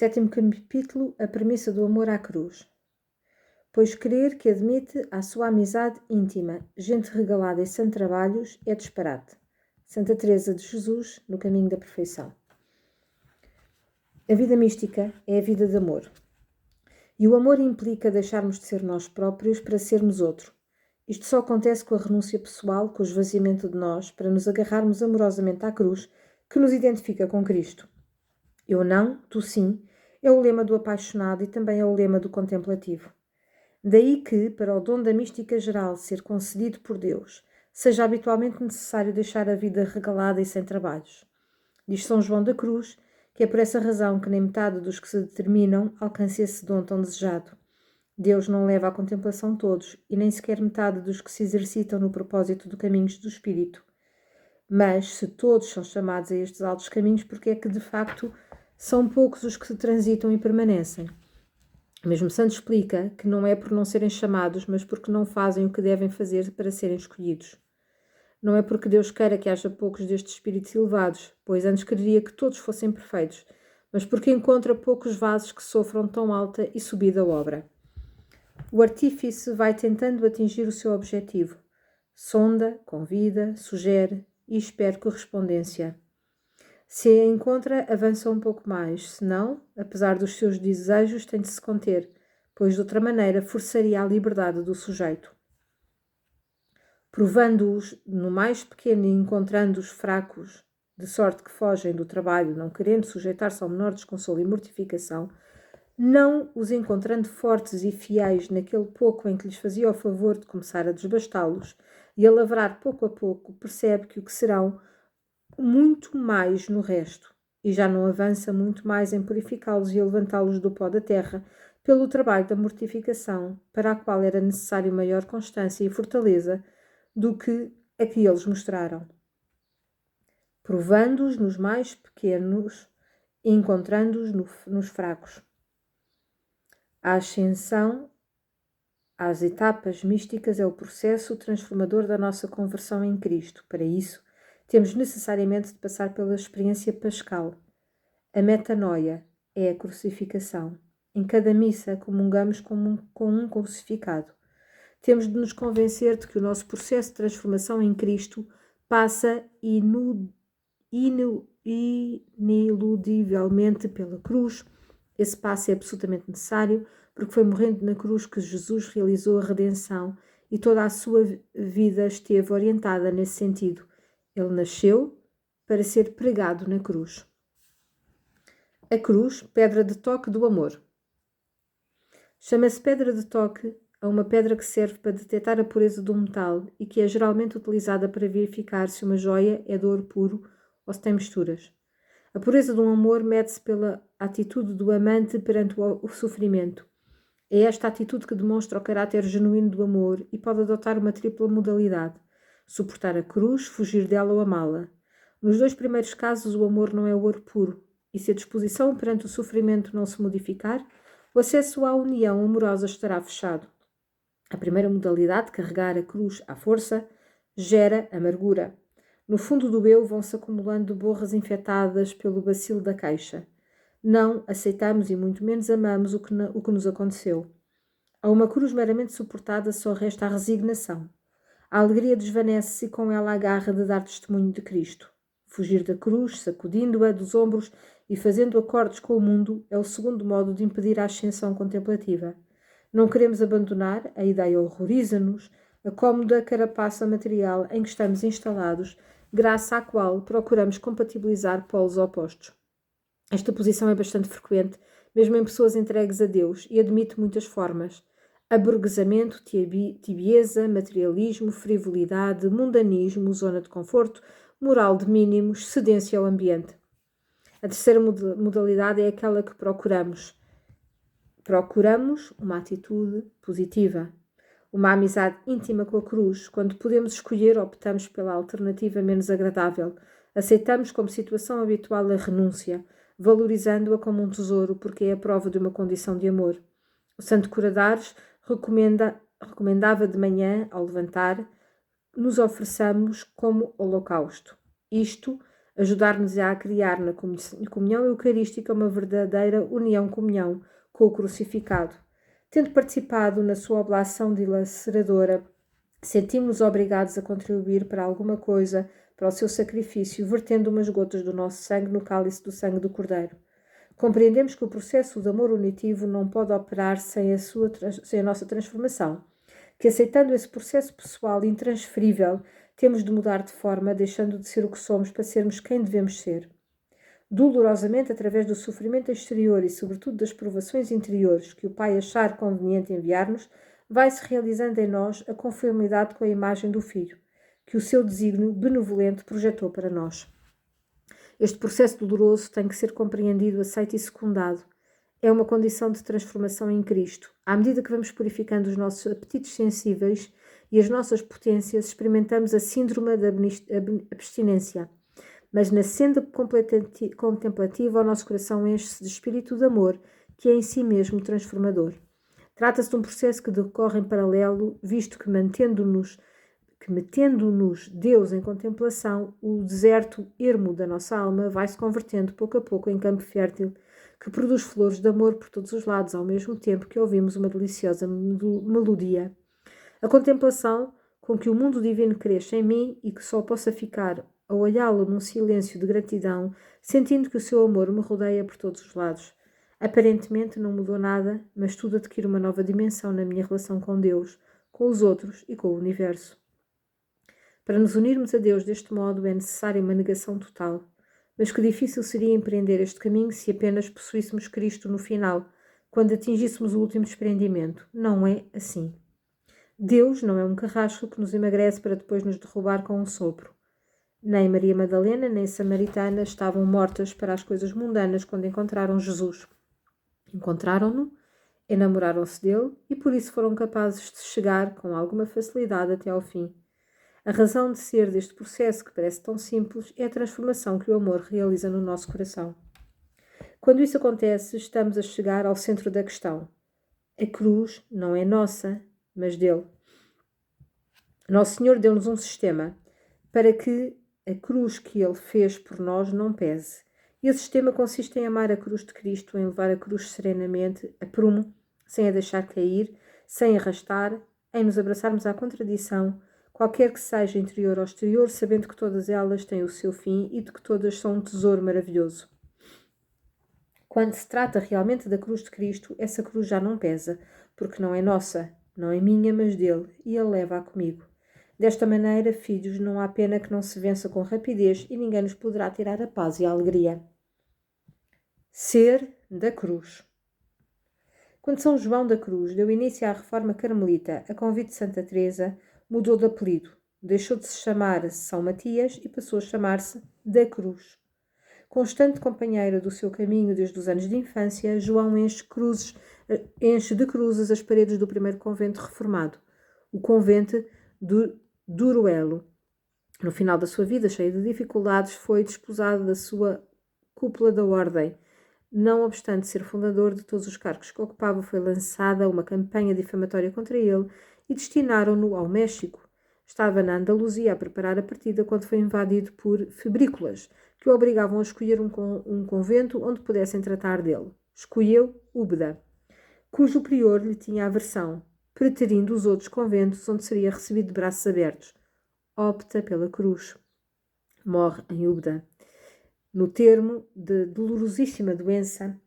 Sétimo capítulo, a premissa do amor à cruz. Pois crer que admite à sua amizade íntima, gente regalada e sem trabalhos, é disparate. Santa Teresa de Jesus, no caminho da perfeição. A vida mística é a vida de amor. E o amor implica deixarmos de ser nós próprios para sermos outro. Isto só acontece com a renúncia pessoal, com o esvaziamento de nós, para nos agarrarmos amorosamente à cruz que nos identifica com Cristo. Eu não, tu sim, é o lema do apaixonado e também é o lema do contemplativo. Daí que, para o dom da mística geral ser concedido por Deus, seja habitualmente necessário deixar a vida regalada e sem trabalhos. Diz São João da Cruz que é por essa razão que nem metade dos que se determinam alcance esse dom tão desejado. Deus não leva à contemplação todos e nem sequer metade dos que se exercitam no propósito do caminhos do Espírito. Mas, se todos são chamados a estes altos caminhos, porque é que, de facto, são poucos os que se transitam e permanecem? Mesmo Santo explica que não é por não serem chamados, mas porque não fazem o que devem fazer para serem escolhidos. Não é porque Deus queira que haja poucos destes espíritos elevados, pois antes queria que todos fossem perfeitos, mas porque encontra poucos vasos que sofram tão alta e subida obra. O artífice vai tentando atingir o seu objetivo. Sonda, convida, sugere e espera correspondência. Se a encontra, avança um pouco mais, se não, apesar dos seus desejos, tem de se conter, pois de outra maneira forçaria a liberdade do sujeito. Provando-os no mais pequeno e encontrando-os fracos, de sorte que fogem do trabalho, não querendo sujeitar-se ao menor desconsolo e mortificação, não os encontrando fortes e fiéis naquele pouco em que lhes fazia o favor de começar a desbastá-los e a lavrar pouco a pouco, percebe que o que serão muito mais no resto, e já não avança muito mais em purificá-los e a levantá-los do pó da terra, pelo trabalho da mortificação, para a qual era necessário maior constância e fortaleza do que a que eles mostraram. Provando-os nos mais pequenos e encontrando-os nos fracos. A ascensão às etapas místicas é o processo transformador da nossa conversão em Cristo. Para isso, temos necessariamente de passar pela experiência pascal. A metanoia é a crucificação. Em cada missa comungamos com um crucificado. Temos de nos convencer de que o nosso processo de transformação em Cristo passa ineludivelmente pela cruz. Esse passo é absolutamente necessário, porque foi morrendo na cruz que Jesus realizou a redenção e toda a sua vida esteve orientada nesse sentido. Ele nasceu para ser pregado na cruz. A cruz, pedra de toque do amor. Chama-se pedra de toque a uma pedra que serve para detectar a pureza do metal e que é geralmente utilizada para verificar se uma joia é de ouro puro ou se tem misturas. A pureza de um amor mede-se pela atitude do amante perante o sofrimento. É esta atitude que demonstra o caráter genuíno do amor e pode adotar uma tripla modalidade: suportar a cruz, fugir dela ou amá-la. Nos dois primeiros casos, o amor não é o ouro puro, e se a disposição perante o sofrimento não se modificar, o acesso à união amorosa estará fechado. A primeira modalidade, carregar a cruz à força, gera amargura. No fundo do eu vão-se acumulando borras infectadas pelo bacilo da queixa. Não aceitamos e muito menos amamos o que nos aconteceu. A uma cruz meramente suportada só resta a resignação. A alegria desvanece-se e com ela a garra de dar testemunho de Cristo. Fugir da cruz, sacudindo-a dos ombros e fazendo acordos com o mundo, é o segundo modo de impedir a ascensão contemplativa. Não queremos abandonar, a ideia horroriza-nos, a cómoda carapaça material em que estamos instalados, graças à qual procuramos compatibilizar polos opostos. Esta posição é bastante frequente, mesmo em pessoas entregues a Deus, e admite muitas formas: aburguesamento, tibieza, materialismo, frivolidade, mundanismo, zona de conforto, moral de mínimos, cedência ao ambiente. A terceira modalidade é aquela que procuramos. Procuramos uma atitude positiva, uma amizade íntima com a cruz. Quando podemos escolher, optamos pela alternativa menos agradável. Aceitamos como situação habitual a renúncia, valorizando-a como um tesouro, porque é a prova de uma condição de amor. O Santo Coradares recomendava de manhã, ao levantar, nos ofereçamos como holocausto. Isto, ajudar-nos a criar na comunhão eucarística uma verdadeira união-comunhão com o crucificado. Tendo participado na sua oblação dilaceradora, sentimos-nos obrigados a contribuir para alguma coisa para o seu sacrifício, vertendo umas gotas do nosso sangue no cálice do sangue do Cordeiro. Compreendemos que o processo de amor unitivo não pode operar sem a nossa transformação, que aceitando esse processo pessoal intransferível, temos de mudar de forma, deixando de ser o que somos para sermos quem devemos ser. Dolorosamente, através do sofrimento exterior e, sobretudo, das provações interiores que o Pai achar conveniente enviar-nos, vai-se realizando em nós a conformidade com a imagem do Filho, que o seu desígnio benevolente projetou para nós. Este processo doloroso tem que ser compreendido, aceito e secundado. É uma condição de transformação em Cristo. À medida que vamos purificando os nossos apetites sensíveis e as nossas potências, experimentamos a síndrome da abstinência. Mas na senda contemplativa, o nosso coração enche-se de espírito de amor, que é em si mesmo transformador. Trata-se de um processo que decorre em paralelo, visto que metendo-nos Deus em contemplação, o deserto ermo da nossa alma vai-se convertendo pouco a pouco em campo fértil, que produz flores de amor por todos os lados, ao mesmo tempo que ouvimos uma deliciosa melodia. A contemplação com que o mundo divino cresce em mim e que só possa ficar a olhá-lo num silêncio de gratidão, sentindo que o seu amor me rodeia por todos os lados. Aparentemente não mudou nada, mas tudo adquire uma nova dimensão na minha relação com Deus, com os outros e com o universo. Para nos unirmos a Deus deste modo é necessária uma negação total, mas que difícil seria empreender este caminho se apenas possuíssemos Cristo no final, quando atingíssemos o último desprendimento. Não é assim. Deus não é um carrasco que nos emagrece para depois nos derrubar com um sopro. Nem Maria Madalena, nem Samaritana estavam mortas para as coisas mundanas quando encontraram Jesus. Encontraram-no, enamoraram-se dele e por isso foram capazes de chegar com alguma facilidade até ao fim. A razão de ser deste processo, que parece tão simples, é a transformação que o amor realiza no nosso coração. Quando isso acontece, estamos a chegar ao centro da questão. A cruz não é nossa, mas dele. Nosso Senhor deu-nos um sistema para que a cruz que ele fez por nós não pese. E esse sistema consiste em amar a cruz de Cristo, em levar a cruz serenamente, a prumo, sem a deixar cair, sem arrastar, em nos abraçarmos à contradição, qualquer que seja interior ou exterior, sabendo que todas elas têm o seu fim e de que todas são um tesouro maravilhoso. Quando se trata realmente da cruz de Cristo, essa cruz já não pesa, porque não é nossa, não é minha, mas dele, e ele leva-a comigo. Desta maneira, filhos, não há pena que não se vença com rapidez e ninguém nos poderá tirar a paz e a alegria. Ser da cruz. Quando São João da Cruz deu início à reforma carmelita, a convite de Santa Teresa, mudou de apelido, deixou de se chamar São Matias e passou a chamar-se da Cruz. Constante companheira do seu caminho desde os anos de infância, João enche de cruzes as paredes do primeiro convento reformado, o convento de Duruelo. No final da sua vida, cheia de dificuldades, foi desposado da sua cúpula da ordem. Não obstante ser fundador de todos os cargos que ocupava, foi lançada uma campanha difamatória contra ele e destinaram-no ao México. Estava na Andaluzia a preparar a partida quando foi invadido por febrícolas, que o obrigavam a escolher um convento onde pudessem tratar dele. Escolheu Úbeda, cujo prior lhe tinha aversão, preterindo os outros conventos onde seria recebido de braços abertos. Opta pela cruz. Morre em Úbeda. No termo de dolorosíssima doença,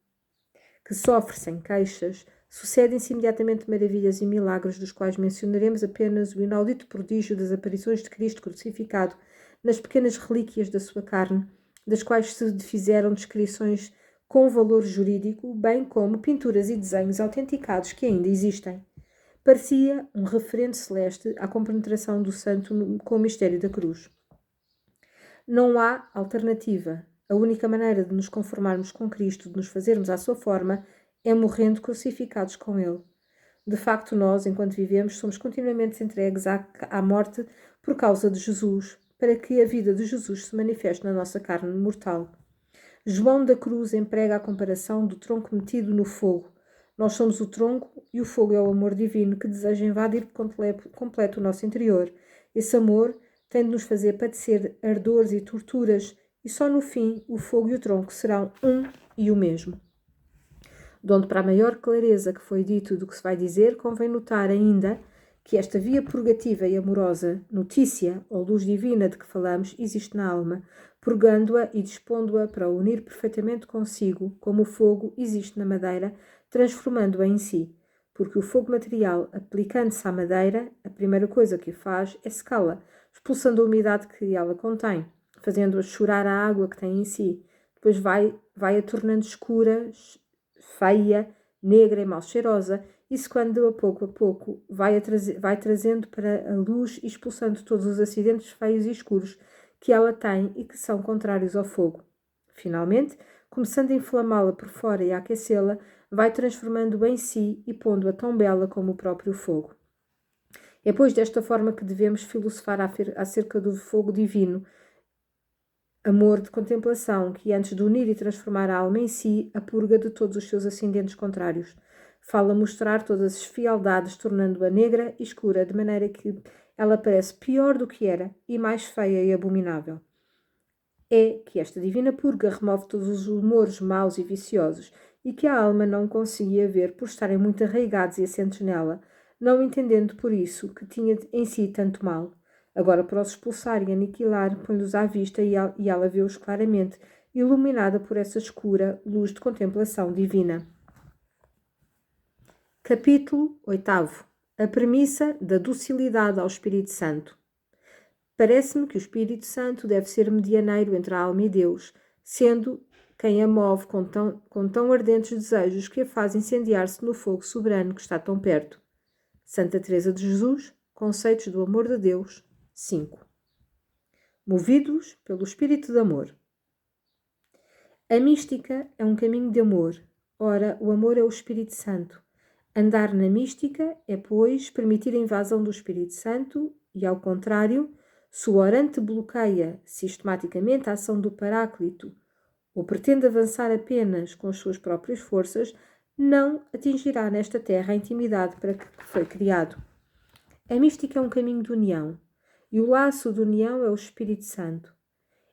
que sofre sem queixas, sucedem-se imediatamente maravilhas e milagres, dos quais mencionaremos apenas o inaudito prodígio das aparições de Cristo crucificado nas pequenas relíquias da sua carne, das quais se fizeram descrições com valor jurídico, bem como pinturas e desenhos autenticados que ainda existem. Parecia um referente celeste à compenetração do santo com o mistério da cruz. Não há alternativa. A única maneira de nos conformarmos com Cristo, de nos fazermos à sua forma, é morrendo crucificados com Ele. De facto, nós, enquanto vivemos, somos continuamente entregues à morte por causa de Jesus, para que a vida de Jesus se manifeste na nossa carne mortal. João da Cruz emprega a comparação do tronco metido no fogo. Nós somos o tronco e o fogo é o amor divino que deseja invadir por completo o nosso interior. Esse amor tem de nos fazer padecer ardores e torturas e só no fim o fogo e o tronco serão um e o mesmo. Donde para a maior clareza que foi dito do que se vai dizer, convém notar ainda que esta via purgativa e amorosa, notícia ou luz divina de que falamos, existe na alma, purgando-a e dispondo-a para a unir perfeitamente consigo, como o fogo existe na madeira, transformando-a em si. Porque o fogo material, aplicando-se à madeira, a primeira coisa que faz é secá-la, expulsando a umidade que ela contém, fazendo-a chorar a água que tem em si. Depois vai-a tornando escura, feia, negra e mal cheirosa. Isso quando a pouco vai trazendo para a luz e expulsando todos os acidentes feios e escuros que ela tem e que são contrários ao fogo. Finalmente, começando a inflamá-la por fora e a aquecê-la, vai transformando-a em si e pondo-a tão bela como o próprio fogo. É pois desta forma que devemos filosofar acerca do fogo divino, amor de contemplação, que antes de unir e transformar a alma em si, a purga de todos os seus ascendentes contrários. Fala mostrar todas as fialdades, tornando-a negra e escura, de maneira que ela parece pior do que era e mais feia e abominável. É que esta divina purga remove todos os humores maus e viciosos e que a alma não conseguia ver por estarem muito arraigados e assentes nela, não entendendo por isso que tinha em si tanto mal. Agora, para os expulsar e aniquilar, põe-los à vista e ela vê-os claramente, iluminada por essa escura luz de contemplação divina. Capítulo 8. A premissa da docilidade ao Espírito Santo. Parece-me que o Espírito Santo deve ser medianeiro entre a alma e Deus, sendo quem a move com tão ardentes desejos que a faz incendiar-se no fogo soberano que está tão perto. Santa Teresa de Jesus, Conceitos do Amor de Deus, 5. Movidos pelo Espírito de Amor. A mística é um caminho de amor. Ora, o amor é o Espírito Santo. Andar na mística é, pois, permitir a invasão do Espírito Santo e, ao contrário, se o orante bloqueia sistematicamente a ação do Paráclito ou pretende avançar apenas com as suas próprias forças, não atingirá nesta terra a intimidade para que foi criado. A mística é um caminho de união, e o laço de união é o Espírito Santo.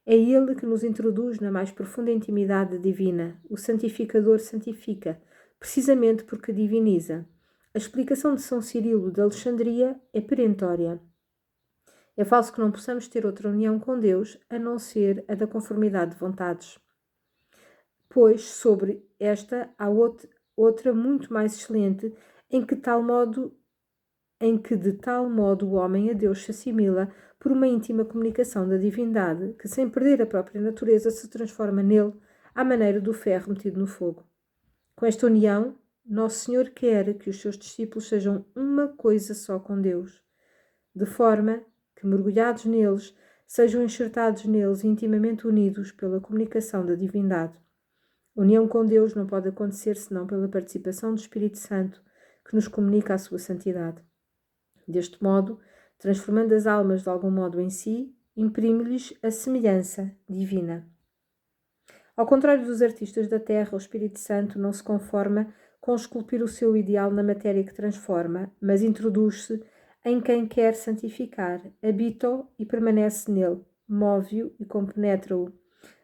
É ele que nos introduz na mais profunda intimidade divina. O santificador santifica, precisamente porque diviniza. A explicação de São Cirilo de Alexandria é perentória. É falso que não possamos ter outra união com Deus a não ser a da conformidade de vontades. Pois, sobre esta, há outra muito mais excelente, em que de tal modo o homem a Deus se assimila por uma íntima comunicação da divindade, que sem perder a própria natureza se transforma nele, à maneira do ferro metido no fogo. Com esta união, Nosso Senhor quer que os seus discípulos sejam uma coisa só com Deus, de forma que, mergulhados neles, sejam enxertados neles e intimamente unidos pela comunicação da divindade. A união com Deus não pode acontecer senão pela participação do Espírito Santo, que nos comunica a sua santidade. Deste modo, transformando as almas de algum modo em si, imprime-lhes a semelhança divina. Ao contrário dos artistas da terra, o Espírito Santo não se conforma com esculpir o seu ideal na matéria que transforma, mas introduz-se em quem quer santificar, habita-o e permanece nele, move-o e compenetra-o.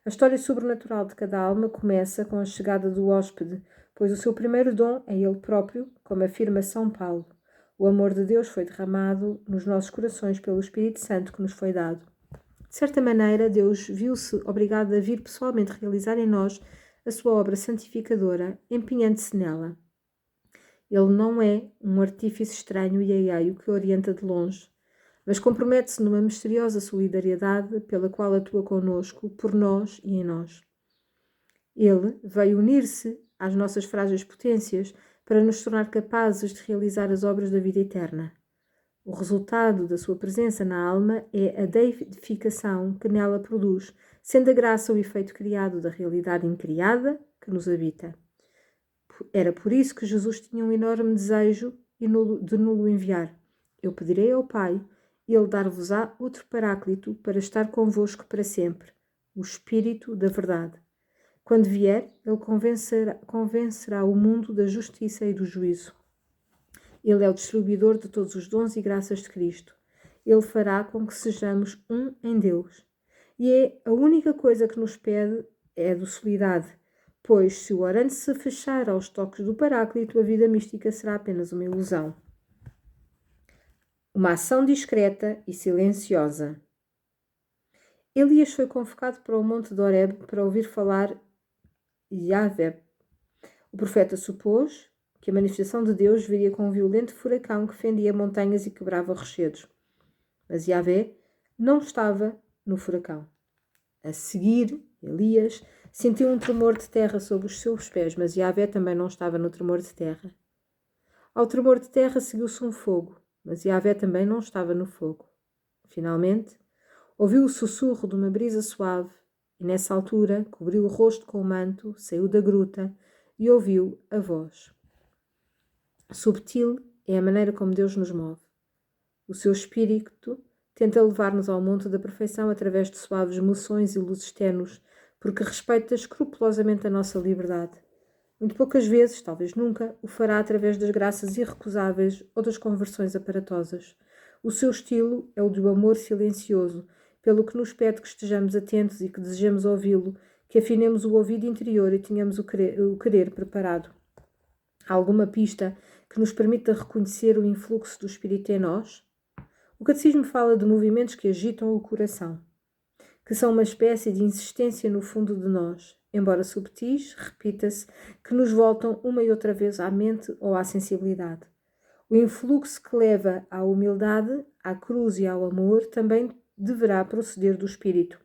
A história sobrenatural de cada alma começa com a chegada do hóspede, pois o seu primeiro dom é ele próprio, como afirma São Paulo. O amor de Deus foi derramado nos nossos corações pelo Espírito Santo que nos foi dado. De certa maneira, Deus viu-se obrigado a vir pessoalmente realizar em nós a sua obra santificadora, empenhando-se nela. Ele não é um artífice estranho e alheio que orienta de longe, mas compromete-se numa misteriosa solidariedade pela qual atua conosco, por nós e em nós. Ele veio unir-se às nossas frágeis potências para nos tornar capazes de realizar as obras da vida eterna. O resultado da sua presença na alma é a deificação que nela produz, sendo a graça o efeito criado da realidade incriada que nos habita. Era por isso que Jesus tinha um enorme desejo de nulo enviar. Eu pedirei ao Pai, e Ele dar-vos-á outro Paráclito para estar convosco para sempre, o Espírito da Verdade. Quando vier, Ele convencerá o mundo da justiça e do juízo. Ele é o distribuidor de todos os dons e graças de Cristo. Ele fará com que sejamos um em Deus. E é a única coisa que nos pede é a docilidade, pois se o orante se fechar aos toques do Paráclito, a vida mística será apenas uma ilusão. Uma ação discreta e silenciosa. Elias foi convocado para o monte de Horeb para ouvir falar Yahvé. O profeta supôs que a manifestação de Deus viria com um violento furacão que fendia montanhas e quebrava rochedos. Mas Yahvé não estava no furacão. A seguir, Elias sentiu um tremor de terra sob os seus pés, mas Yahvé também não estava no tremor de terra. Ao tremor de terra seguiu-se um fogo, mas Yahvé também não estava no fogo. Finalmente, ouviu o sussurro de uma brisa suave e, nessa altura, cobriu o rosto com o manto, saiu da gruta e ouviu a voz. Subtil é a maneira como Deus nos move. O seu espírito tenta levar-nos ao monte da perfeição através de suaves moções e luzes tenues, porque respeita escrupulosamente a nossa liberdade. Muito poucas vezes, talvez nunca, o fará através das graças irrecusáveis ou das conversões aparatosas. O seu estilo é o do amor silencioso, pelo que nos pede que estejamos atentos e que desejemos ouvi-lo, que afinemos o ouvido interior e tenhamos o querer preparado. Há alguma pista que nos permita reconhecer o influxo do Espírito em nós? O Catecismo fala de movimentos que agitam o coração, que são uma espécie de insistência no fundo de nós, embora subtis, repita-se, que nos voltam uma e outra vez à mente ou à sensibilidade. O influxo que leva à humildade, à cruz e ao amor também deverá proceder do Espírito,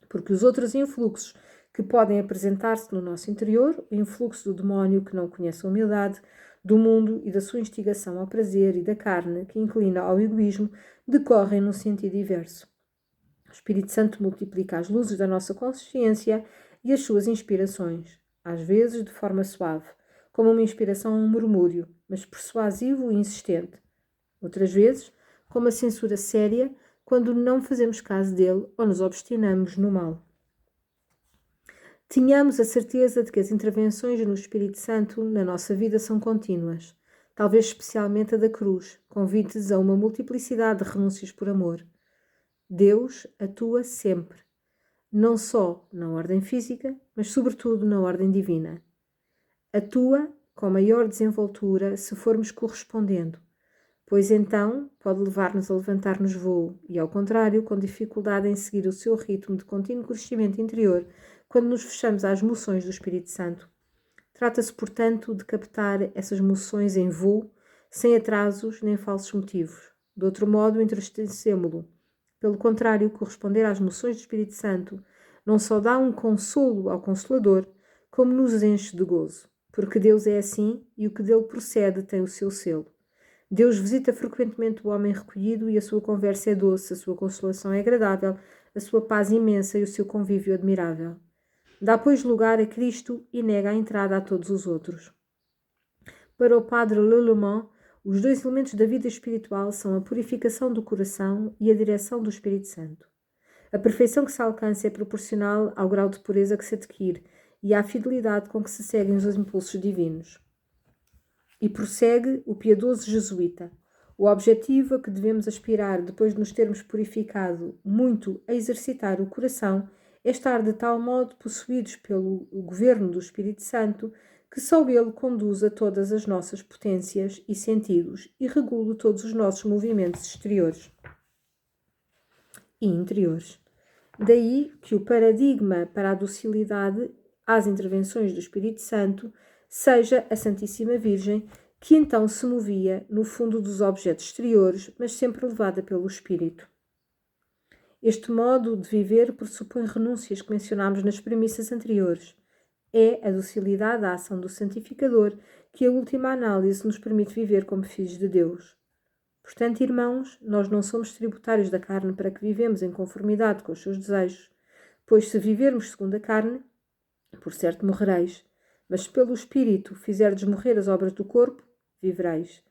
porque os outros influxos que podem apresentar-se no nosso interior, o influxo do demónio que não conhece a humildade, do mundo e da sua instigação ao prazer e da carne que inclina ao egoísmo, decorrem num sentido inverso. O Espírito Santo multiplica as luzes da nossa consciência e as suas inspirações, às vezes de forma suave, como uma inspiração a um murmúrio, mas persuasivo e insistente. Outras vezes, como a censura séria, quando não fazemos caso dele ou nos obstinamos no mal. Tenhamos a certeza de que as intervenções no Espírito Santo na nossa vida são contínuas, talvez especialmente a da cruz, convites a uma multiplicidade de renúncias por amor. Deus atua sempre, não só na ordem física, mas sobretudo na ordem divina. Atua com maior desenvoltura se formos correspondendo, pois então pode levar-nos a levantar-nos voo e, ao contrário, com dificuldade em seguir o seu ritmo de contínuo crescimento interior quando nos fechamos às moções do Espírito Santo. Trata-se, portanto, de captar essas moções em voo, sem atrasos nem falsos motivos. De outro modo, entristecemo-lo. Pelo contrário, corresponder às moções do Espírito Santo não só dá um consolo ao Consolador, como nos enche de gozo, porque Deus é assim e o que dele procede tem o seu selo. Deus visita frequentemente o homem recolhido e a sua conversa é doce, a sua consolação é agradável, a sua paz imensa e o seu convívio admirável. Dá, pois, lugar a Cristo e nega a entrada a todos os outros. Para o padre Lelemand, os dois elementos da vida espiritual são a purificação do coração e a direção do Espírito Santo. A perfeição que se alcança é proporcional ao grau de pureza que se adquire e à fidelidade com que se seguem os impulsos divinos. E prossegue o piedoso jesuíta. O objetivo a que devemos aspirar depois de nos termos purificado muito a exercitar o coração é estar de tal modo possuídos pelo governo do Espírito Santo que só ele conduza todas as nossas potências e sentidos e regule todos os nossos movimentos exteriores e interiores. Daí que o paradigma para a docilidade às intervenções do Espírito Santo seja a Santíssima Virgem, que então se movia no fundo dos objetos exteriores, mas sempre levada pelo Espírito. Este modo de viver pressupõe renúncias que mencionámos nas premissas anteriores. É a docilidade à ação do Santificador que, a última análise, nos permite viver como filhos de Deus. Portanto, irmãos, nós não somos tributários da carne para que vivemos em conformidade com os seus desejos, pois se vivermos segundo a carne, por certo morrereis, mas se pelo Espírito fizerdes morrer as obras do corpo, vivereis.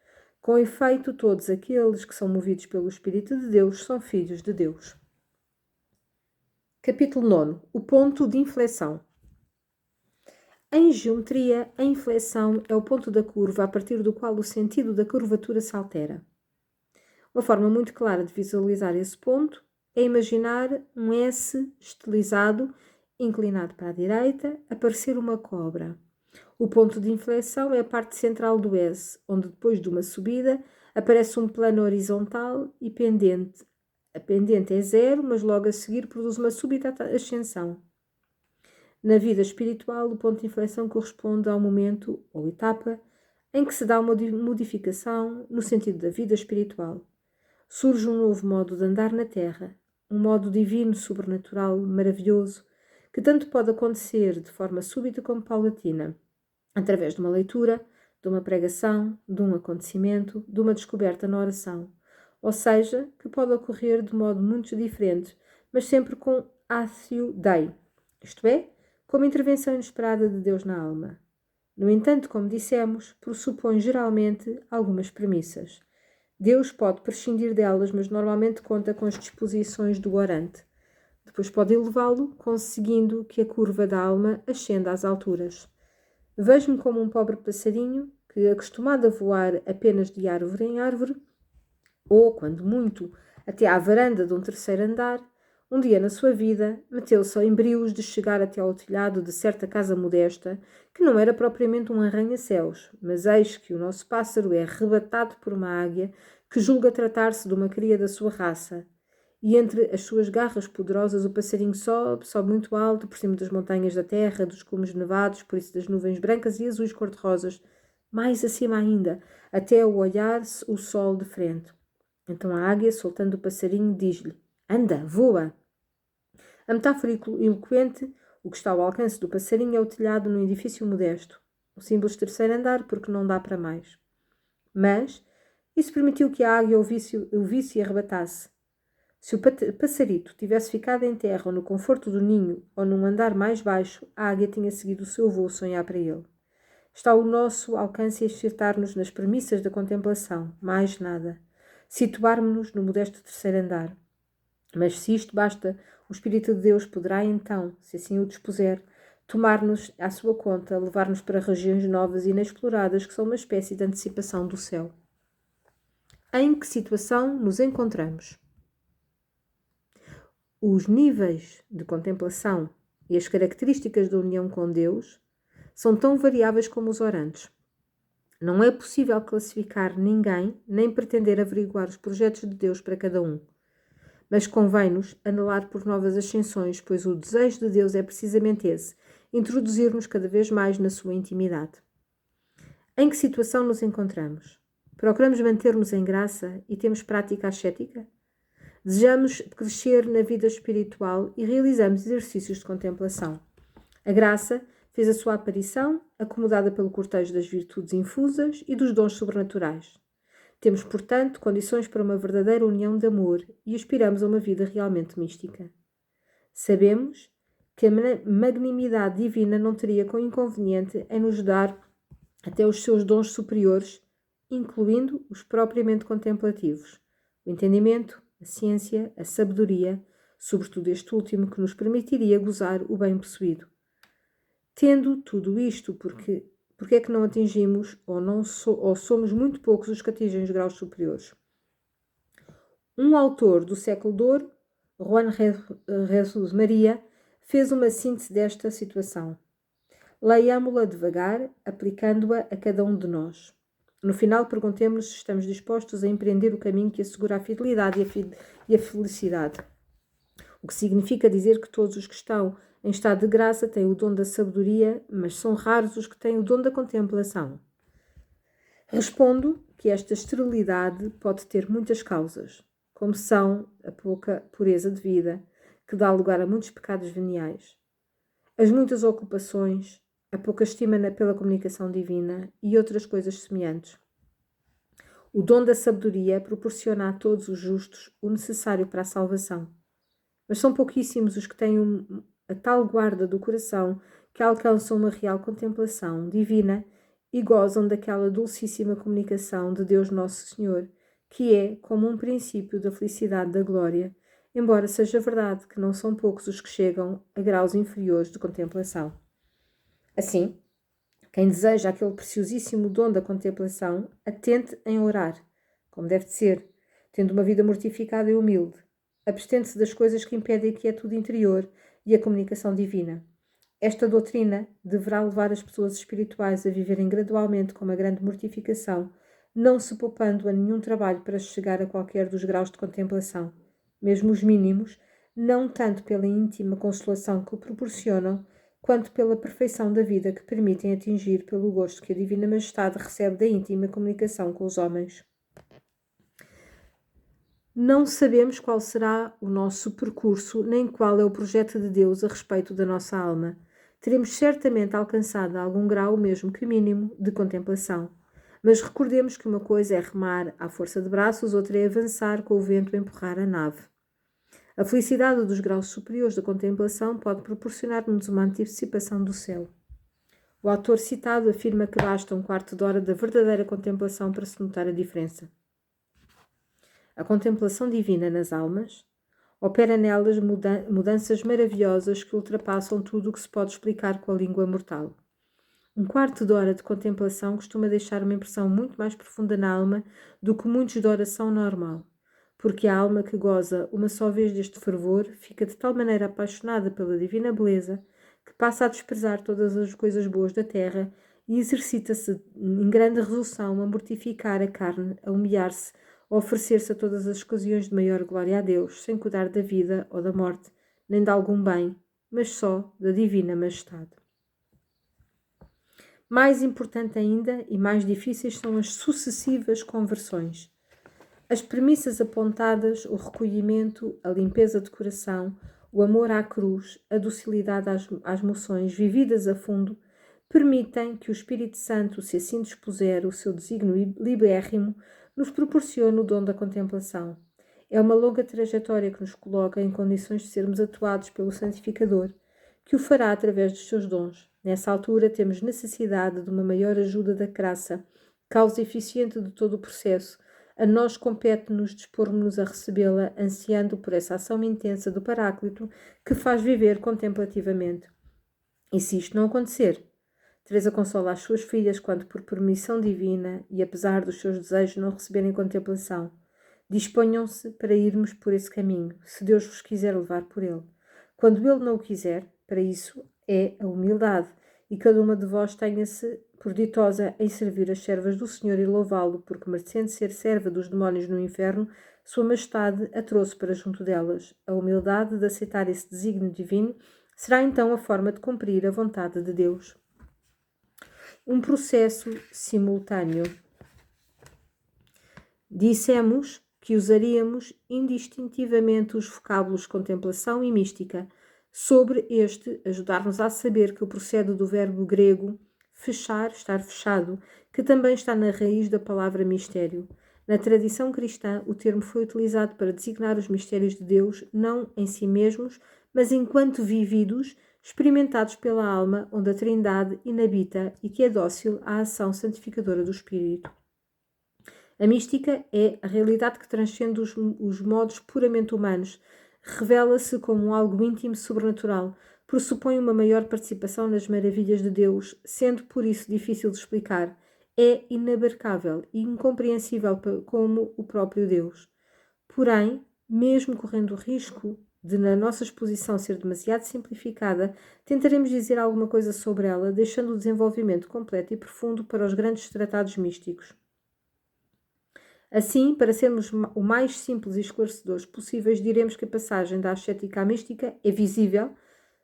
Com efeito, todos aqueles que são movidos pelo Espírito de Deus são filhos de Deus. Capítulo 9. O ponto de inflexão. Em geometria, a inflexão é o ponto da curva a partir do qual o sentido da curvatura se altera. Uma forma muito clara de visualizar esse ponto é imaginar um S estilizado, inclinado para a direita, aparecer uma cobra. O ponto de inflexão é a parte central do S, onde depois de uma subida aparece um plano horizontal e pendente. A pendente é zero, mas logo a seguir produz uma súbita ascensão. Na vida espiritual, o ponto de inflexão corresponde ao momento ou etapa em que se dá uma modificação no sentido da vida espiritual. Surge um novo modo de andar na Terra, um modo divino, sobrenatural, maravilhoso, que tanto pode acontecer de forma súbita como paulatina, através de uma leitura, de uma pregação, de um acontecimento, de uma descoberta na oração. Ou seja, que pode ocorrer de modo muito diferente, mas sempre com actio Dei, isto é, como intervenção inesperada de Deus na alma. No entanto, como dissemos, pressupõe geralmente algumas premissas. Deus pode prescindir delas, mas normalmente conta com as disposições do orante. Depois pode elevá-lo, conseguindo que a curva da alma ascenda às alturas. Vejo-me como um pobre passarinho que, acostumado a voar apenas de árvore em árvore, ou, quando muito, até à varanda de um terceiro andar, um dia na sua vida meteu-se em brios de chegar até ao telhado de certa casa modesta, que não era propriamente um arranha-céus, mas eis que o nosso pássaro é arrebatado por uma águia que julga tratar-se de uma cria da sua raça. E entre as suas garras poderosas o passarinho sobe muito alto, por cima das montanhas da terra, dos cumes nevados, por isso das nuvens brancas e azuis cor-de-rosas, mais acima ainda, até ao olhar-se o sol de frente. Então a águia, soltando o passarinho, diz-lhe: anda, voa! A metáfora eloquente, o que está ao alcance do passarinho é o telhado num edifício modesto, o simples terceiro andar, porque não dá para mais. Mas isso permitiu que a águia o visse e arrebatasse. Se o passarito tivesse ficado em terra ou no conforto do ninho ou num andar mais baixo, a águia tinha seguido o seu voo sonhar para ele. Está ao nosso alcance exercitar-nos nas premissas da contemplação, mais nada. Situarmos-nos no modesto terceiro andar. Mas se isto basta, o Espírito de Deus poderá então, se assim o dispuser, tomar-nos à sua conta, levar-nos para regiões novas e inexploradas que são uma espécie de antecipação do céu. Em que situação nos encontramos? Os níveis de contemplação e as características da união com Deus são tão variáveis como os orantes. Não é possível classificar ninguém, nem pretender averiguar os projetos de Deus para cada um. Mas convém-nos anelar por novas ascensões, pois o desejo de Deus é precisamente esse, introduzir-nos cada vez mais na sua intimidade. Em que situação nos encontramos? Procuramos manter-nos em graça e temos prática ascética? Desejamos crescer na vida espiritual e realizamos exercícios de contemplação. A graça fez a sua aparição, acomodada pelo cortejo das virtudes infusas e dos dons sobrenaturais. Temos, portanto, condições para uma verdadeira união de amor e aspiramos a uma vida realmente mística. Sabemos que a magnanimidade divina não teria com inconveniente em nos dar até os seus dons superiores, incluindo os propriamente contemplativos, o entendimento, a ciência, a sabedoria, sobretudo este último que nos permitiria gozar o bem possuído. Tendo tudo isto, porque é que não atingimos ou somos muito poucos os que atingem os graus superiores? Um autor do século de ouro, Juan Jesus Maria, fez uma síntese desta situação. Leiamo-la devagar, aplicando-a a cada um de nós. No final, perguntemos-nos se estamos dispostos a empreender o caminho que assegura a fidelidade e a felicidade. O que significa dizer que todos os que estão em estado de graça têm o dom da sabedoria, mas são raros os que têm o dom da contemplação. Respondo que esta esterilidade pode ter muitas causas, como são a pouca pureza de vida, que dá lugar a muitos pecados veniais, as muitas ocupações, a pouca estima pela comunicação divina e outras coisas semelhantes. O dom da sabedoria proporciona a todos os justos o necessário para a salvação, mas são pouquíssimos os que têm a tal guarda do coração que alcançam uma real contemplação divina e gozam daquela dulcíssima comunicação de Deus Nosso Senhor, que é como um princípio da felicidade da glória, embora seja verdade que não são poucos os que chegam a graus inferiores de contemplação. Assim, quem deseja aquele preciosíssimo dom da contemplação, atente em orar, como deve de ser, tendo uma vida mortificada e humilde, abstendo-se das coisas que impedem a quietude interior e a comunicação divina. Esta doutrina deverá levar as pessoas espirituais a viverem gradualmente com uma grande mortificação, não se poupando a nenhum trabalho para chegar a qualquer dos graus de contemplação, mesmo os mínimos, não tanto pela íntima consolação que o proporcionam, quanto pela perfeição da vida que permitem atingir pelo gosto que a Divina Majestade recebe da íntima comunicação com os homens. Não sabemos qual será o nosso percurso, nem qual é o projeto de Deus a respeito da nossa alma. Teremos certamente alcançado algum grau, mesmo que mínimo, de contemplação. Mas recordemos que uma coisa é remar à força de braços, outra é avançar com o vento a empurrar a nave. A felicidade dos graus superiores da contemplação pode proporcionar-nos uma antecipação do céu. O autor citado afirma que basta um quarto de hora da verdadeira contemplação para se notar a diferença. A contemplação divina nas almas opera nelas mudanças maravilhosas que ultrapassam tudo o que se pode explicar com a língua mortal. Um quarto de hora de contemplação costuma deixar uma impressão muito mais profunda na alma do que muitos de oração normal, porque a alma que goza uma só vez deste fervor fica de tal maneira apaixonada pela divina beleza que passa a desprezar todas as coisas boas da terra e exercita-se em grande resolução a mortificar a carne, a humilhar-se, a oferecer-se a todas as ocasiões de maior glória a Deus, sem cuidar da vida ou da morte, nem de algum bem, mas só da divina majestade. Mais importante ainda e mais difíceis são as sucessivas conversões. As premissas apontadas, o recolhimento, a limpeza de coração, o amor à cruz, a docilidade às moções vividas a fundo, permitem que o Espírito Santo, se assim dispuser o seu desígnio libérrimo, nos proporcione o dom da contemplação. É uma longa trajetória que nos coloca em condições de sermos atuados pelo Santificador, que o fará através dos seus dons. Nessa altura temos necessidade de uma maior ajuda da graça, causa eficiente de todo o processo. A nós compete-nos dispormos-nos a recebê-la, ansiando por essa ação intensa do Paráclito que faz viver contemplativamente. E se isto não acontecer, Teresa consola as suas filhas quando, por permissão divina e apesar dos seus desejos não receberem contemplação, disponham-se para irmos por esse caminho, se Deus vos quiser levar por ele. Quando ele não o quiser, para isso é a humildade, e cada uma de vós tenha-se por ditosa em servir as servas do Senhor e louvá-lo, porque, merecendo ser serva dos demónios no inferno, Sua Majestade a trouxe para junto delas. A humildade de aceitar esse desígnio divino será então a forma de cumprir a vontade de Deus. Um processo simultâneo. Dissemos que usaríamos indistintivamente os vocábulos contemplação e mística. Sobre este, ajudar-nos a saber que procede do verbo grego fechar, estar fechado, que também está na raiz da palavra mistério. Na tradição cristã, o termo foi utilizado para designar os mistérios de Deus, não em si mesmos, mas enquanto vividos, experimentados pela alma, onde a Trindade inabita e que é dócil à ação santificadora do Espírito. A mística é a realidade que transcende os modos puramente humanos, revela-se como algo íntimo e sobrenatural, pressupõe uma maior participação nas maravilhas de Deus, sendo por isso difícil de explicar, é inabarcável e incompreensível como o próprio Deus. Porém, mesmo correndo o risco de na nossa exposição ser demasiado simplificada, tentaremos dizer alguma coisa sobre ela, deixando o desenvolvimento completo e profundo para os grandes tratados místicos. Assim, para sermos o mais simples e esclarecedores possíveis, diremos que a passagem da ascética à mística é visível,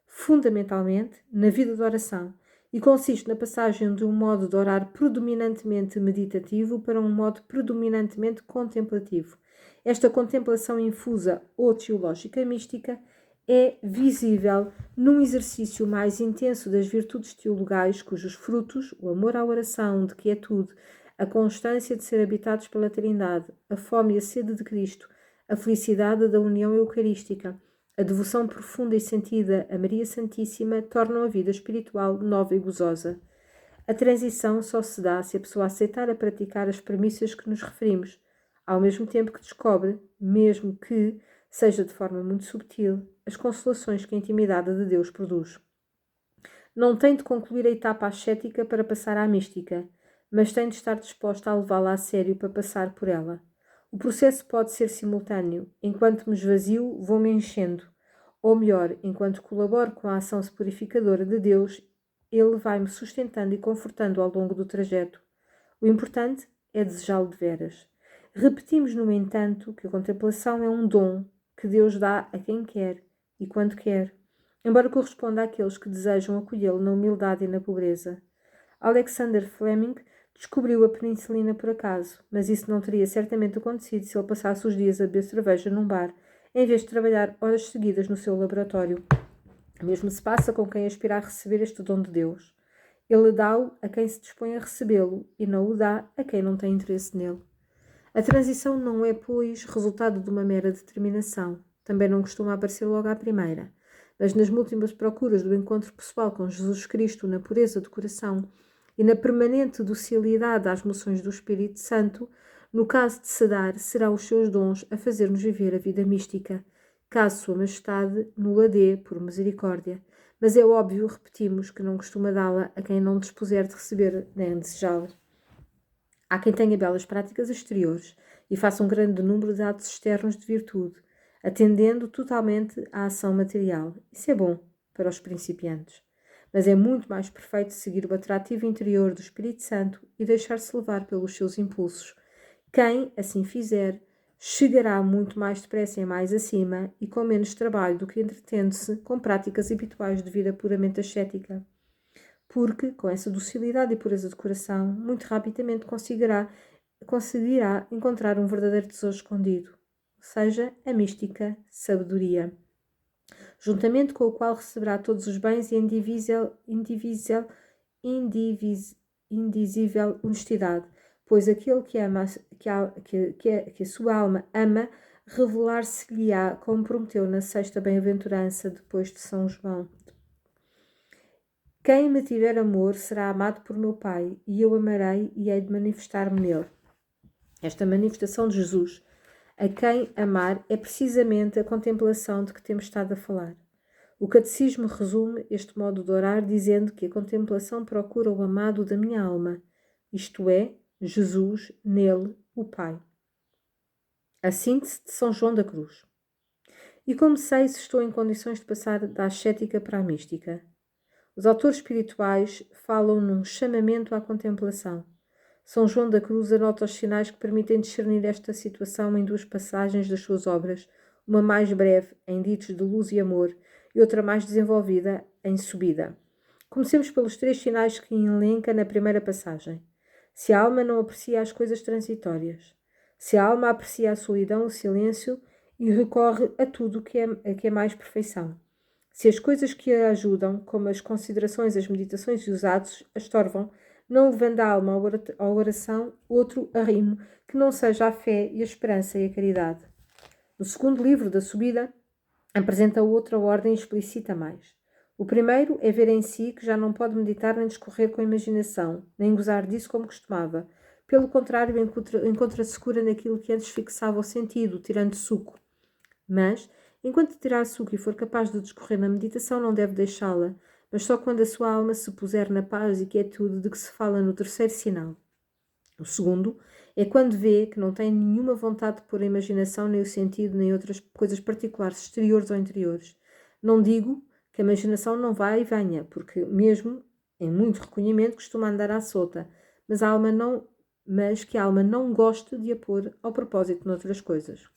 fundamentalmente, na vida de oração, e consiste na passagem de um modo de orar predominantemente meditativo para um modo predominantemente contemplativo. Esta contemplação infusa ou teológica mística é visível num exercício mais intenso das virtudes teologais, cujos frutos, o amor à oração, de quietude, a constância de ser habitados pela Trindade, a fome e a sede de Cristo, a felicidade da união eucarística, a devoção profunda e sentida a Maria Santíssima tornam a vida espiritual nova e gozosa. A transição só se dá se a pessoa aceitar a praticar as premissas que nos referimos, ao mesmo tempo que descobre, mesmo que seja de forma muito subtil, as consolações que a intimidade de Deus produz. Não tem de concluir a etapa ascética para passar à mística, mas tem de estar disposta a levá-la a sério para passar por ela. O processo pode ser simultâneo. Enquanto me esvazio, vou-me enchendo. Ou melhor, enquanto colaboro com a ação purificadora de Deus, Ele vai-me sustentando e confortando ao longo do trajeto. O importante é desejá-lo de veras. Repetimos, no entanto, que a contemplação é um dom que Deus dá a quem quer e quando quer, embora corresponda àqueles que desejam acolhê-lo na humildade e na pobreza. Alexander Fleming descobriu a penicilina por acaso, mas isso não teria certamente acontecido se ele passasse os dias a beber cerveja num bar, em vez de trabalhar horas seguidas no seu laboratório. O mesmo se passa com quem aspira a receber este dom de Deus. Ele dá-o a quem se dispõe a recebê-lo e não o dá a quem não tem interesse nele. A transição não é, pois, resultado de uma mera determinação. Também não costuma aparecer logo à primeira. Mas nas múltiplas procuras do encontro pessoal com Jesus Cristo, na pureza do coração e na permanente docilidade às moções do Espírito Santo, no caso de se dar, serão os seus dons a fazer-nos viver a vida mística, caso Sua Majestade nos dê por misericórdia. Mas é óbvio, repetimos, que não costuma dá-la a quem não dispuser de receber nem desejá-la. Há quem tenha belas práticas exteriores e faça um grande número de atos externos de virtude, atendendo totalmente à ação material. Isso é bom para os principiantes. Mas é muito mais perfeito seguir o atrativo interior do Espírito Santo e deixar-se levar pelos seus impulsos. Quem assim fizer, chegará muito mais depressa e mais acima e com menos trabalho do que entretendo-se com práticas habituais de vida puramente ascética. Porque, com essa docilidade e pureza de coração, muito rapidamente conseguirá encontrar um verdadeiro tesouro escondido, ou seja, a mística sabedoria, juntamente com o qual receberá todos os bens e indizível honestidade, pois aquele que ama, que a sua alma ama, revelar-se-lhe-á, como prometeu na sexta bem-aventurança, depois de São João. Quem me tiver amor será amado por meu Pai, e eu amarei e hei de manifestar-me nele. Esta manifestação de Jesus, a quem amar, é precisamente a contemplação de que temos estado a falar. O Catecismo resume este modo de orar dizendo que a contemplação procura o amado da minha alma, isto é, Jesus, nele, o Pai. A síntese de São João da Cruz. E como sei se estou em condições de passar da ascética para a mística? Os autores espirituais falam num chamamento à contemplação. São João da Cruz anota os sinais que permitem discernir esta situação em duas passagens das suas obras, uma mais breve, em Ditos de Luz e Amor, e outra mais desenvolvida, em Subida. Comecemos pelos três sinais que elenca na primeira passagem. Se a alma não aprecia as coisas transitórias, se a alma aprecia a solidão, o silêncio e recorre a tudo que é mais perfeição. Se as coisas que a ajudam, como as considerações, as meditações e os atos, as torvam, não levando a alma à oração, outro arrimo, que não seja a fé e a esperança e a caridade. No segundo livro da Subida, apresenta outra ordem e explicita mais. O primeiro é ver em si que já não pode meditar nem discorrer com a imaginação, nem gozar disso como costumava. Pelo contrário, encontra-se cura naquilo que antes fixava o sentido, tirando suco. Mas, enquanto tirar suco e for capaz de discorrer na meditação, não deve deixá-la, mas só quando a sua alma se puser na paz e quietude de que se fala no terceiro sinal. O segundo é quando vê que não tem nenhuma vontade de pôr a imaginação, nem o sentido, nem outras coisas particulares, exteriores ou interiores. Não digo que a imaginação não vá e venha, porque mesmo em muito recolhimento costuma andar à solta, mas que a alma não goste de a pôr ao propósito noutras coisas.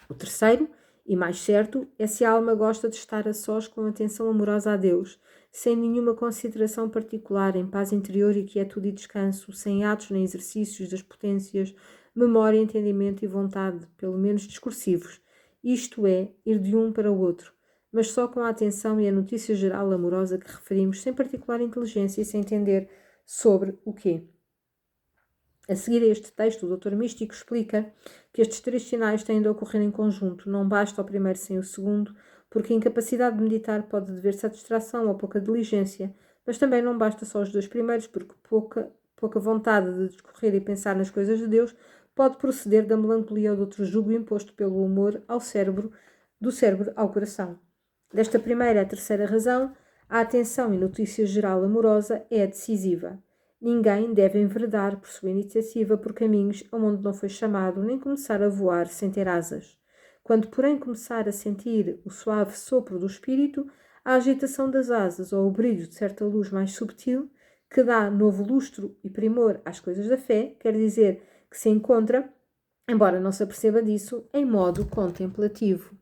O terceiro, e mais certo, é se a alma gosta de estar a sós com atenção amorosa a Deus, sem nenhuma consideração particular, em paz interior e quietude e descanso, sem atos nem exercícios das potências, memória, entendimento e vontade, pelo menos discursivos, isto é, ir de um para o outro, mas só com a atenção e a notícia geral amorosa que referimos, sem particular inteligência e sem entender sobre o quê. A seguir a este texto, o Dr. Místico explica que estes três sinais têm de ocorrer em conjunto, não basta o primeiro sem o segundo, porque a incapacidade de meditar pode dever-se à distração ou pouca diligência, mas também não basta só os dois primeiros, porque pouca vontade de discorrer e pensar nas coisas de Deus pode proceder da melancolia ou de outro jugo imposto pelo humor ao cérebro, do cérebro ao coração. Desta primeira à terceira razão, a atenção e notícia geral amorosa é a decisiva. Ninguém deve enveredar por sua iniciativa por caminhos aonde não foi chamado, nem começar a voar sem ter asas. Quando, porém, começar a sentir o suave sopro do espírito, a agitação das asas ou o brilho de certa luz mais subtil, que dá novo lustro e primor às coisas da fé, quer dizer que se encontra, embora não se aperceba disso, em modo contemplativo.